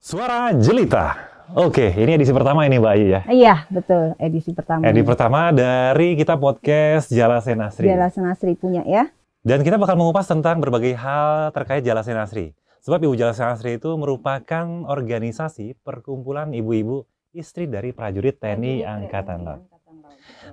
Suara Jelita. Oke, ini edisi pertama ini Mbak Ayu ya? Iya, betul. Edisi pertama. Edisi pertama dari kita podcast Jala Senasri. Jala Senasri punya ya. Dan kita bakal mengupas tentang berbagai hal terkait Jala Senasri. Sebab Ibu Jala Senasri itu merupakan organisasi perkumpulan ibu-ibu istri dari prajurit TNI Angkatan Laut.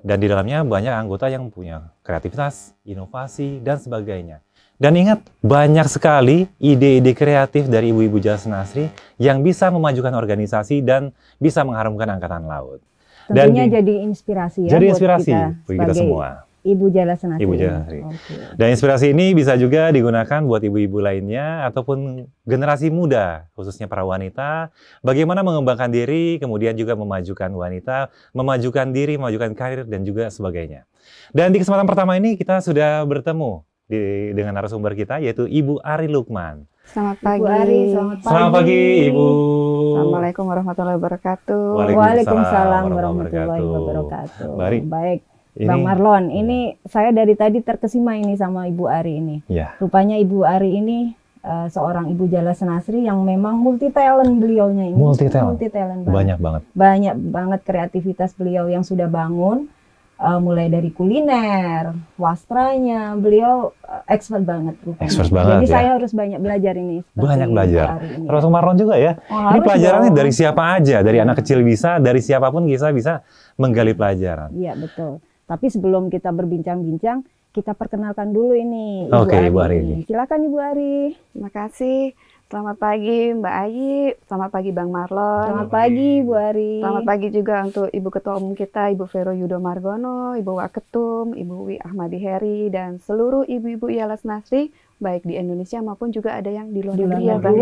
Dan di dalamnya banyak anggota yang punya kreativitas, inovasi, dan sebagainya. Dan ingat, banyak sekali ide-ide kreatif dari ibu-ibu Jala Senasri yang bisa memajukan organisasi dan bisa mengharumkan Angkatan Laut. Tentunya jadi inspirasi ya. Jadi inspirasi buat kita semua. Ibu Jala Senasri. Ibu Jala Senasri. Okay. Dan inspirasi ini bisa juga digunakan buat ibu-ibu lainnya ataupun generasi muda, khususnya para wanita. Bagaimana mengembangkan diri, kemudian juga memajukan wanita, memajukan diri, memajukan karir, dan juga sebagainya. Dan di kesempatan pertama ini kita sudah bertemu dengan narasumber kita, yaitu Ibu Ari Lukman. Selamat pagi. Ibu Ari, selamat pagi. Selamat pagi, Ibu. Assalamualaikum warahmatullahi wabarakatuh. Waalaikumsalam warahmatullahi wabarakatuh. Baik. Ini, Bang Marlon, ini saya dari tadi terkesima ini sama Ibu Ari ini. Ya. Rupanya Ibu Ari ini seorang Ibu Jala Senasri yang memang multi talent beliaunya ini. Multi talent banget. Banyak banget. Banyak banget kreativitas beliau yang sudah bangun. Mulai dari kuliner, wastranya, beliau expert banget. Expert banget. Jadi ya. saya harus banyak belajar ini. Banyak belajar. Terus Marlon juga ya. Oh, ini pelajarannya dong. dari siapa aja, dari anak kecil bisa, dari siapapun bisa menggali pelajaran. Iya betul. Tapi sebelum kita berbincang-bincang, kita perkenalkan dulu ini Ibu Oke, Ari. Ibu Ari ini. Silakan Ibu Ari. Terima kasih. Selamat pagi Mbak Ayi. Selamat pagi Bang Marlon. Selamat pagi Ibu Ari. Selamat pagi juga untuk Ibu Ketua Umum kita, Ibu Vero Yudo Margono, Ibu Waketum, Ibu Wi Ahmadi Heri, dan seluruh ibu-ibu Jala Senasri, baik di Indonesia maupun juga ada yang di luar negeri ya Bang.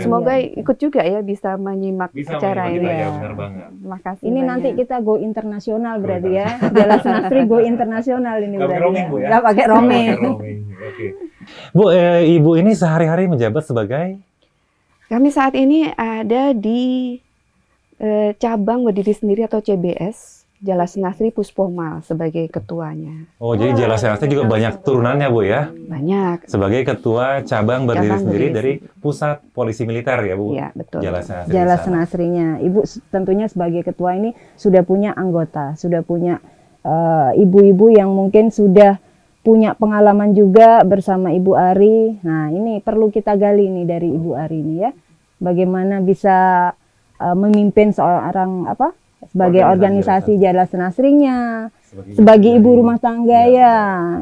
Semoga ikut juga ya bisa menyimak acara ini. benar banget. Terima kasih. Ini banyak. nanti kita go internasional berarti ya. Jala Senasri go internasional ini berarti. Nggak pakai roaming. Oke. Bu, Ibu ini sehari-hari menjabat sebagai? Kami saat ini ada di cabang berdiri sendiri atau CBS Jala Senasri Puspomal sebagai ketuanya. Oh, jadi Jala Senasri juga banyak turunannya Bu ya? Banyak. Sebagai ketua cabang berdiri Cabang sendiri berdiri dari Pusat Polisi Militer ya Bu? Iya, betul. Jala Senasri. Jala Senasrinya. Ibu tentunya sebagai ketua ini sudah punya anggota, sudah punya ibu-ibu yang mungkin sudah punya pengalaman juga bersama Ibu Ari. Nah, ini perlu kita gali nih dari Ibu Ari ini ya. Bagaimana bisa memimpin seorang sebagai organisasi Jala Senasrinya, sebagai ibu rumah tangga ya.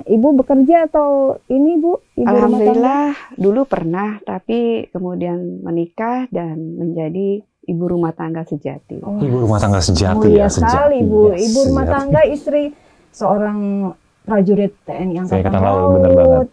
Ibu bekerja atau ini Bu? Ibu Alhamdulillah dulu pernah, tapi kemudian menikah dan menjadi ibu rumah tangga sejati. Oh, Ibu rumah tangga sejati mulia ya, sekali sejati. Bu. Ya, Ibu rumah sejati. tangga, istri seorang prajurit TNI Angkatan Laut, bener banget.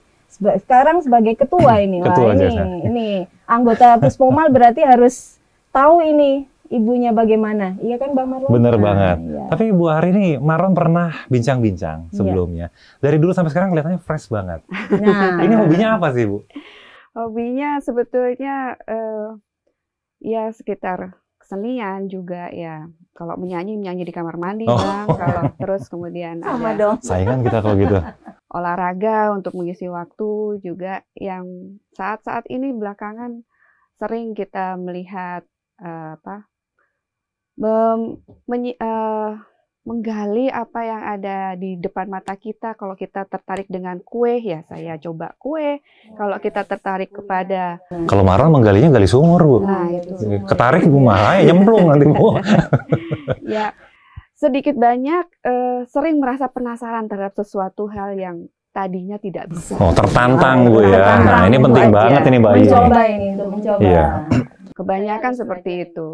Sekarang sebagai ketua ini, Ketua wah ini anggota Puspomal berarti harus tahu ini ibunya bagaimana, iya kan Bang Marlon? Bener banget. Iya. Tapi Bu Ari ini, Marlon pernah bincang-bincang sebelumnya. Dari dulu sampai sekarang kelihatannya fresh banget. Nah, Ini hobinya apa sih Bu? Hobinya sebetulnya ya sekitar kesenian juga ya. Kalau menyanyi di kamar mandi Bang. Kalau terus kemudian sama ada dong. Saingan kita kalau gitu. olahraga untuk mengisi waktu juga yang saat-saat ini belakangan sering kita melihat menggali apa yang ada di depan mata kita. Kalau kita tertarik dengan kue, ya saya coba kue. Kalau kita tertarik kepada Kalau Marlon menggalinya gali sumur Bu. nah itu Ketarik malah ya nyemplung nanti Bu. ya sedikit banyak sering merasa penasaran terhadap sesuatu hal yang tadinya tidak bisa. Oh, tertantang Bu ya. Tertantang, Nah, ini Bu, penting aja. banget ini Mbak Ayu. Mencoba ini untuk mencoba. Iya. Kebanyakan seperti itu.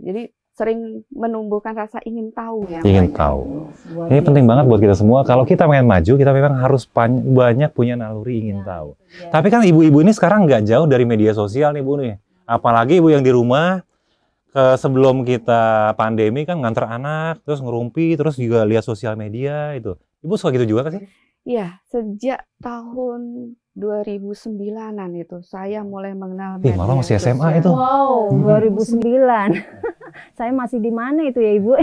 Jadi sering menumbuhkan rasa ingin tahu ya. Ingin tahu. Ini penting banget buat kita semua. Kalau kita pengen maju, kita memang harus banyak punya naluri ingin tahu. Tapi kan ibu-ibu ini sekarang nggak jauh dari media sosial nih Bu nih. Apalagi ibu yang di rumah, sebelum kita pandemi kan nganter anak, terus ngerumpi, terus juga lihat sosial media itu. Ibu suka gitu juga kan sih? Iya, sejak tahun 2009-an itu saya mulai mengenal Ih, malah masih SMA sosial. itu. Wow, 2009. Saya masih di mana itu ya Ibu?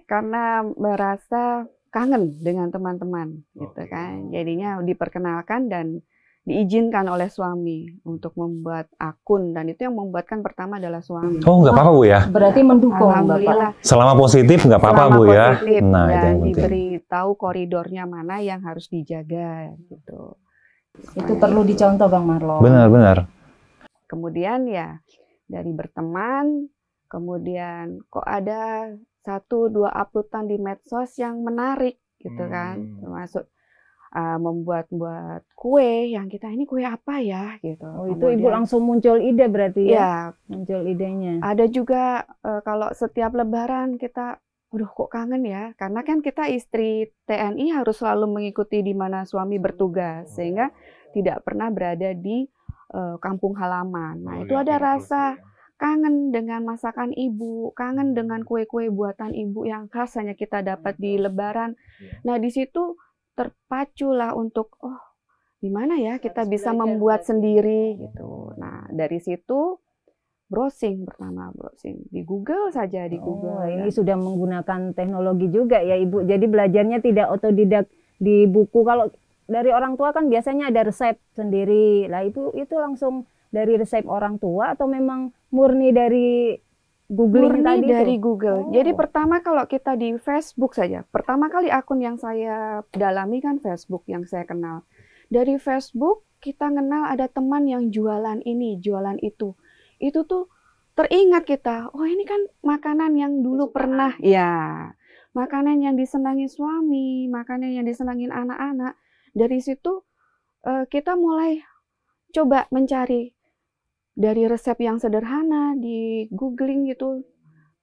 Karena merasa kangen dengan teman-teman gitu kan. Jadinya diperkenalkan dan diizinkan oleh suami untuk membuat akun, dan itu yang membuatkan pertama adalah suami. Oh, nggak apa-apa Bu ya? Berarti mendukung Alhamdulillah. Bapak. Selama positif nggak apa-apa Selama Bu ya? positif, Nah, itu dan yang penting. diberitahu koridornya mana yang harus dijaga gitu. Itu perlu dicontoh Bang Marlon. Benar-benar. Kemudian ya dari berteman, kemudian kok ada 1-2 uploadan di medsos yang menarik gitu kan, termasuk membuat kue yang kita ini kue apa ya gitu. Oh, itu Ibu langsung muncul ide berarti ya? Ya, Muncul idenya. ada juga kalau setiap Lebaran kita, aduh kok kangen ya, karena kan kita istri TNI harus selalu mengikuti di mana suami bertugas, sehingga tidak pernah berada di kampung halaman. Nah, itu ada rasa kangen dengan masakan ibu, kangen dengan kue-kue buatan ibu yang khas hanya kita dapat di Lebaran. Nah, di situ terpaculah untuk, oh, gimana ya kita bisa membuat sendiri gitu. Nah, dari situ browsing di Google saja, di Google. Oh, ini sudah menggunakan teknologi juga ya Ibu. Jadi belajarnya tidak otodidak di buku. Kalau dari orang tua kan biasanya ada resep sendiri. Lah itu langsung dari resep orang tua atau memang murni dari googling tadi dari itu? Google. Oh. Jadi pertama kalau kita di Facebook saja, pertama kali akun yang saya dalami kan Facebook yang saya kenal. Dari Facebook kita kenal ada teman yang jualan ini, jualan itu. Itu tuh teringat kita, oh ini kan makanan yang dulu pernah, ya, makanan yang disenangi suami, makanan yang disenangi anak-anak. Dari situ kita mulai coba mencari dari resep yang sederhana di googling gitu.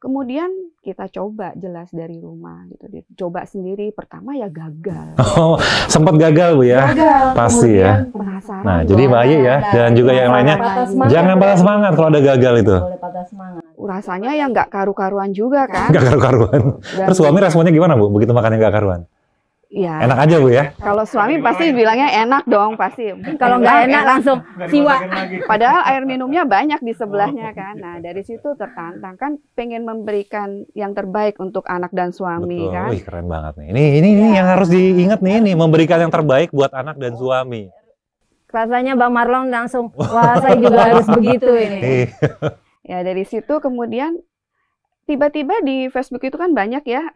Kemudian kita coba jelas dari rumah gitu. Coba sendiri, pertama ya gagal. Oh, sempat gagal Bu ya? Gagal. Pasti ya. Penasaran. Nah, jadi Mbak Ayu ya, dan juga yang lainnya, jangan patah semangat kalau ada gagal itu. Boleh patah semangat. Rasanya ya nggak karu-karuan juga kan. Nggak karu-karuan. Terus suami responnya gimana Bu, begitu makannya nggak karuan? Ya. Enak aja Bu ya? Kalau suami pasti bilangnya enak dong, pasti. Kalau nggak enak langsung siwa. Padahal air minumnya banyak di sebelahnya kan. Nah, dari situ tertantang kan, pengen memberikan yang terbaik untuk anak dan suami. Betul. Kan. Wih, keren banget nih. Ini yang harus diingat nih, ini memberikan yang terbaik buat anak dan suami. Rasanya Bang Marlon langsung, wah saya juga harus begitu ini. Ya, dari situ kemudian tiba-tiba di Facebook itu kan banyak ya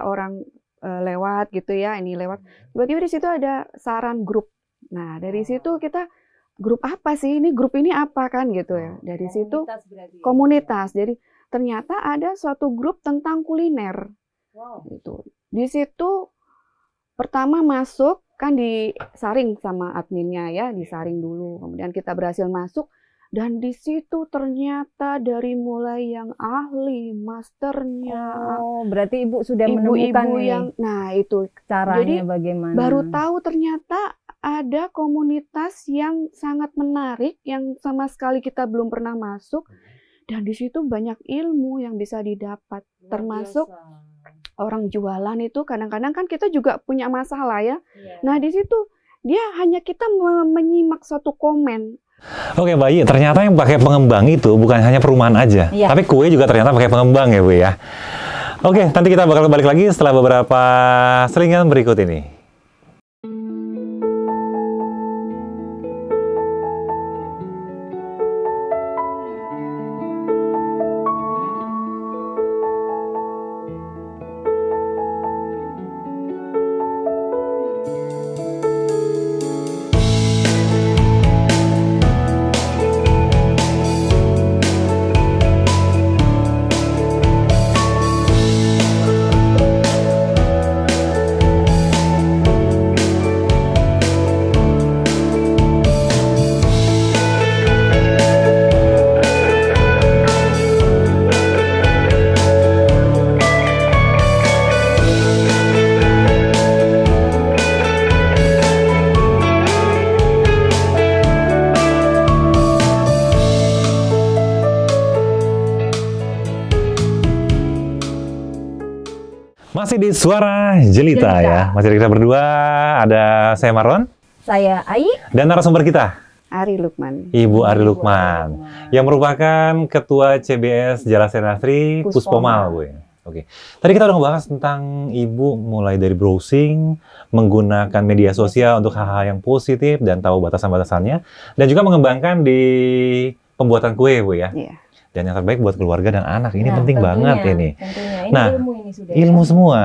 orang lewat gitu ya, ini lewat. Tiba-tiba di situ ada saran grup. Nah, dari situ kita, grup apa sih? Ini grup ini apa kan gitu ya. Dari situ komunitas. Jadi ternyata ada suatu grup tentang kuliner. Gitu. Di situ pertama masuk kan disaring sama adminnya ya, disaring dulu. Kemudian kita berhasil masuk. Dan di situ ternyata dari mulai yang ahli, masternya. Oh, berarti Ibu sudah menemukan yang, nah itu caranya jadi, bagaimana. Baru tahu ternyata ada komunitas yang sangat menarik, yang sama sekali kita belum pernah masuk. Dan di situ banyak ilmu yang bisa didapat, termasuk orang jualan itu kadang-kadang kan kita juga punya masalah ya. Nah di situ dia hanya kita menyimak suatu komen. Oke Mbak Ayu, ternyata yang pakai pengembang itu bukan hanya perumahan aja, tapi kue juga ternyata pakai pengembang ya Bu ya. Oke, nanti kita bakal balik lagi setelah beberapa selingan berikut ini. Masih di Suara Jelita ya. Masih kita berdua, ada saya Marlon. Saya Ai. Dan narasumber kita, Ari Lukman. Ibu Ari Lukman. Yang merupakan Ketua CBS Jalasena Nasri Puspomal Bu. Oke. Tadi kita udah ngebahas tentang Ibu mulai dari browsing, menggunakan media sosial untuk hal-hal yang positif dan tahu batasan-batasannya, dan juga mengembangkan di pembuatan kue, Bu ya. Iya. Dan yang terbaik buat keluarga dan anak. Ini Nah, penting tentunya, banget ini. Tentunya. Ini Nah, ilmu ini sudah. Ilmu semua.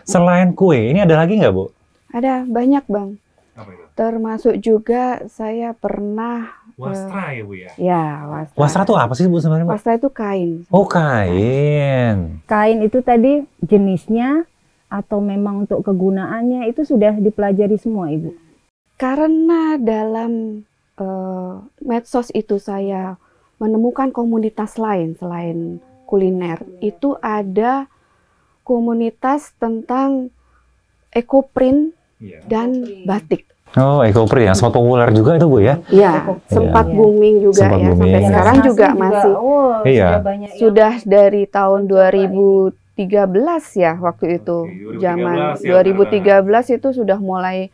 Selain kue, ini ada lagi nggak, Bu? Ada banyak, Bang. Apa itu? Termasuk juga saya pernah Wastra ya, Bu ya? ya, wastra. Wastra tuh apa sih, Bu, sebenarnya, Bu? Wastra itu kain. Oh, kain. Kain itu tadi jenisnya atau memang untuk kegunaannya itu sudah dipelajari semua, Ibu. Karena dalam medsos itu saya menemukan komunitas lain selain kuliner. Itu ada komunitas tentang ekoprint dan batik. Oh, ekoprint yang sempat populer juga itu, Bu ya? Ya, sempat Iya. booming juga Sempat ya. booming. Sampai sekarang Nasi juga masih. Iya. Sudah banyak yang Sudah dari tahun 2013 ya waktu itu. Oke, 2013 Zaman ya, 2013 itu sudah mulai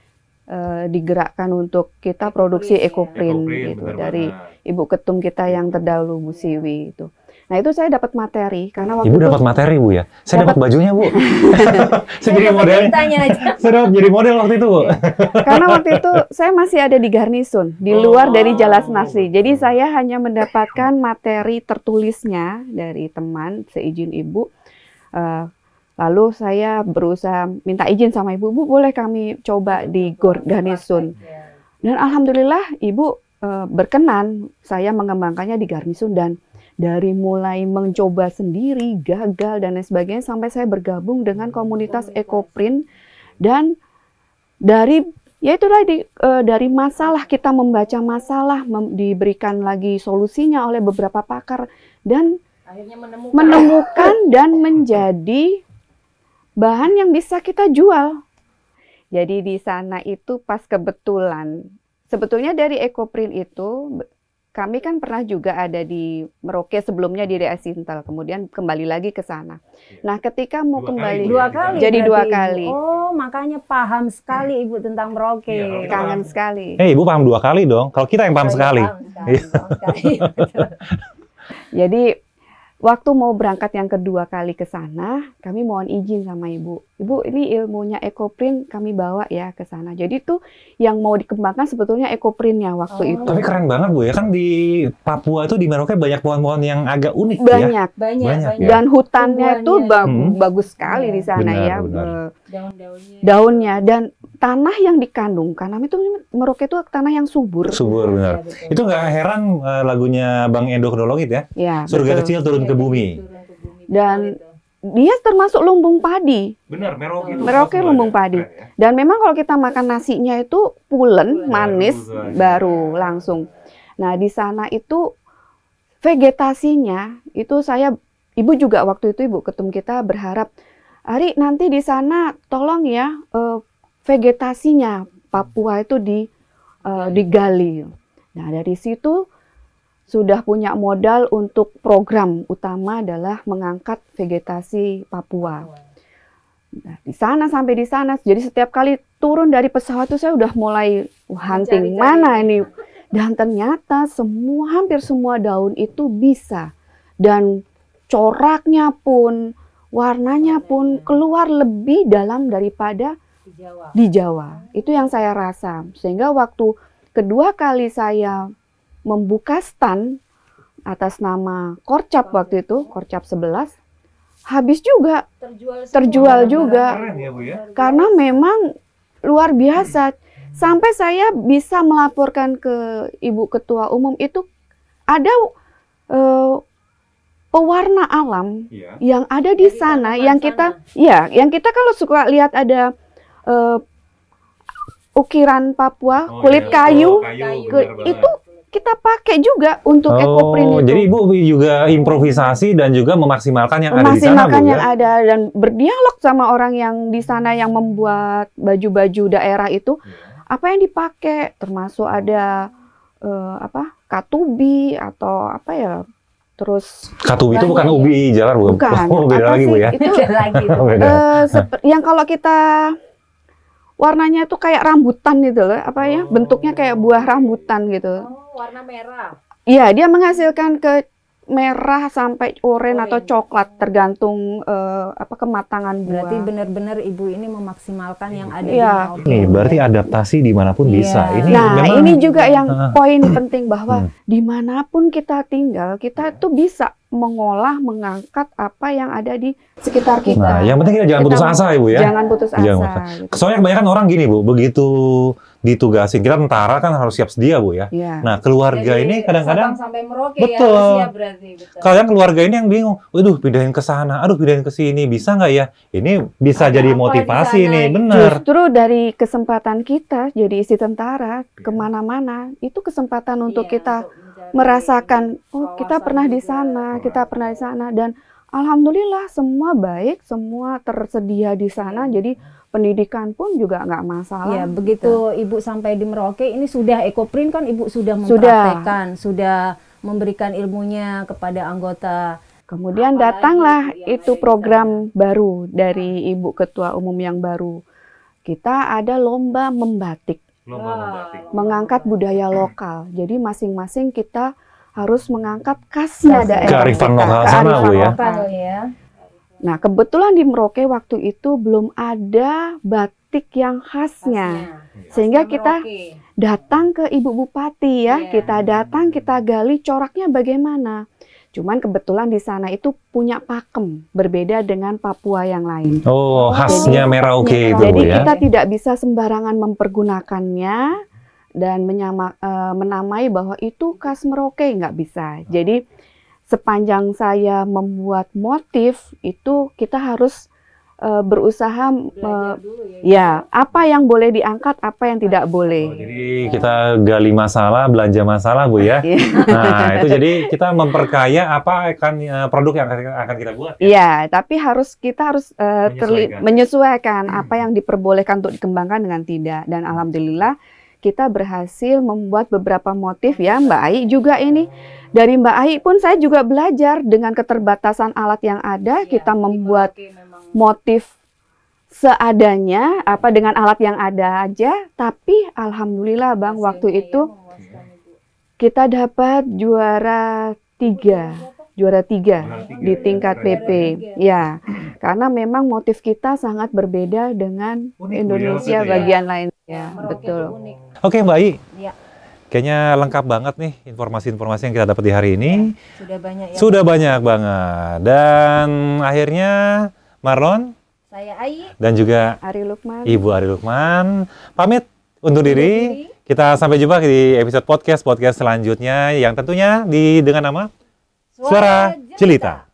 digerakkan untuk kita produksi ekoprint gitu dari Ibu Ketum kita yang terdahulu Bu Siwi itu. Nah itu saya dapat materi karena waktu Ibu itu dapat materi, Bu ya? Saya dapat bajunya, Bu. Saya jadi dapat model. ceritanya aja. Saya dapat jadi model waktu itu, Bu. karena waktu itu saya masih ada di garnison di luar dari Jalas Nasri. Jadi saya hanya mendapatkan materi tertulisnya dari teman seizin Ibu. Lalu saya berusaha minta izin sama Ibu, Bu boleh kami coba di garnison. Dan alhamdulillah Ibu berkenan saya mengembangkannya di garnison dan dari mulai mencoba sendiri, gagal dan lain sebagainya sampai saya bergabung dengan komunitas ekoprint dan dari ya itu tadi dari masalah kita membaca masalah diberikan lagi solusinya oleh beberapa pakar dan Akhirnya menemukan dan menjadi bahan yang bisa kita jual. Jadi di sana itu pas kebetulan sebetulnya dari ekoprint itu kami kan pernah juga ada di Merauke sebelumnya di Ria Sintel, kemudian kembali lagi ke sana. Nah, ketika mau kembali dua kali. jadi berarti, dua Ibu. kali. Oh, makanya paham sekali Ibu tentang Merauke. Iya, Kangen sekali. Ibu paham 2 kali dong. Kalau kita yang paham sekali. Paham sekali. Jadi waktu mau berangkat yang kedua kali ke sana, kami mohon izin sama Ibu. Ibu, ini ilmunya ekoprint kami bawa ya ke sana. Jadi tuh yang mau dikembangkan sebetulnya ekoprintnya waktu itu. Tapi keren banget, Bu ya. Kan di Papua itu di Merauke banyak pohon-pohon yang agak unik ya. Banyak. Banyak, ya. Dan hutannya itu Tumbuhannya. bagus sekali di sana Benar, ya. benar. Daunnya dan tanah yang dikandung. Karena itu Merauke itu tanah yang subur. Subur, benar. Itu nggak heran lagunya Bang Endo Kronologit ya. Ya, Surga betul. kecil turun ke bumi. Dan dia termasuk lumbung padi. Benar, Merauke itu. Merauke lumbung padi. Dan memang kalau kita makan nasinya itu pulen, manis, baru langsung. Nah, di sana itu vegetasinya itu Ibu juga waktu itu Ibu Ketum kita berharap, Ari nanti di sana tolong ya vegetasinya Papua itu digali. Nah, dari situ sudah punya modal untuk program utama adalah mengangkat vegetasi Papua. Nah, di sana sampai di sana, jadi setiap kali turun dari pesawat itu saya udah mulai hunting mana ini. Dan ternyata hampir semua daun itu bisa. Dan coraknya pun, warnanya pun keluar lebih dalam daripada di Jawa. Itu yang saya rasa. Sehingga waktu kedua kali saya membuka stand atas nama Korcap waktu itu, Korcap 11, habis juga. Terjual juga. Keren ya, Bu ya. Karena memang luar biasa. Sampai saya bisa melaporkan ke Ibu Ketua Umum itu ada pewarna alam yang ada di sana yang kita kalau suka lihat ada ukiran Papua, kulit kayu, itu kita pakai juga untuk ekoprint itu. Jadi Ibu juga improvisasi dan juga memaksimalkan yang ada di sana, Memaksimalkan Bu, yang ya? ada dan berdialog sama orang yang di sana yang membuat baju-baju daerah itu. Apa yang dipakai, termasuk ada katubi atau apa ya, terus Katubi itu bukan ubi jalar, Bu? bukan. Oh, beda Apa lagi, Bu sih? ya? Itu Oh, beda. yang kalau kita warnanya itu kayak rambutan gitu loh, apa ya, bentuknya kayak buah rambutan gitu. Warna merah. Iya, dia menghasilkan merah sampai oranye atau coklat tergantung kematangan buah. Berarti benar-benar ibu ini memaksimalkan yang ada di Iya. Merauke. Nih, berarti adaptasi dimanapun Iya. bisa. Ini Nah, memang ini juga yang poin penting bahwa Hmm. dimanapun kita tinggal, kita tuh bisa mengolah, mengangkat apa yang ada di sekitar kita. Nah, yang penting kita jangan putus asa, Ibu ya. Jangan putus asa. Jangan putus gitu. Soalnya kebanyakan orang gini, Bu, begitu ditugasin, kita tentara kan harus siap sedia, Bu ya. Iya. Nah, keluarga ini kadang-kadang sampai Merauke Betul. ya, harus siap berarti. Betul. kalian keluarga ini yang bingung, waduh pindahin ke sana, aduh pindahin ke sini, bisa nggak ya? Ini bisa Ada jadi apa motivasi di sana? nih, bener. Justru dari kesempatan kita jadi istri tentara kemana-mana, itu kesempatan untuk Iya, kita untuk mencari merasakan, oh kita kawasan pernah di juga. sana, kita pernah di sana, dan alhamdulillah semua baik, semua tersedia di sana, jadi pendidikan pun juga nggak masalah. Ya, begitu Ibu sampai di Merauke, ini sudah Ekoprint kan Ibu sudah Sudah. mempraktekkan, sudah memberikan ilmunya kepada anggota. Kemudian Apalagi datanglah yang itu ada di program baru dari Ibu Ketua Umum yang baru. Kita ada lomba membatik, mengangkat budaya lokal. Jadi masing-masing kita harus mengangkat khasnya daerah Kearifan kita, lokal sana, kearifan Bu, ya. lokal. ya. Nah, kebetulan di Merauke waktu itu belum ada batik yang khasnya. Sehingga kita datang ke Ibu Bupati ya, Iya. kita datang, kita gali coraknya bagaimana. Cuman kebetulan di sana itu punya pakem, berbeda dengan Papua yang lain. Oh, khasnya Merauke itu, Jadi Bu ya. kita tidak bisa sembarangan mempergunakannya dan menamai bahwa itu khas Merauke, nggak bisa. Jadi sepanjang saya membuat motif itu kita harus berusaha ya apa yang boleh diangkat, apa yang tidak boleh. Jadi kita gali masalah, belanja masalah, Bu ya. Iya. Nah, itu jadi kita memperkaya apa produk yang akan kita buat. Iya, tapi kita harus Menyesuaikan. menyesuaikan apa yang diperbolehkan untuk dikembangkan dengan tidak. Dan alhamdulillah kita berhasil membuat beberapa motif ya, Mbak Ai juga ini. Dari Mbak Ai pun saya juga belajar dengan keterbatasan alat yang ada, kita membuat motif seadanya, apa dengan alat yang ada aja. Tapi alhamdulillah Bang, waktu itu kita dapat juara 3 di tingkat PP. Ya, karena memang motif kita sangat berbeda dengan Unik, Bu, ya, Indonesia maksudnya ya. bagian lain. Ya, betul. Oke, Mbak Ai. Ya. Kayaknya lengkap banget nih informasi-informasi yang kita dapat di hari ini. Sudah banyak ya. Sudah banyak banget. Dan akhirnya Marlon Saya Ai. dan juga Ari Lukman. Ibu Ari Lukman pamit undur diri. Kita sampai jumpa di episode podcast selanjutnya yang tentunya dengan nama Suara Jelita.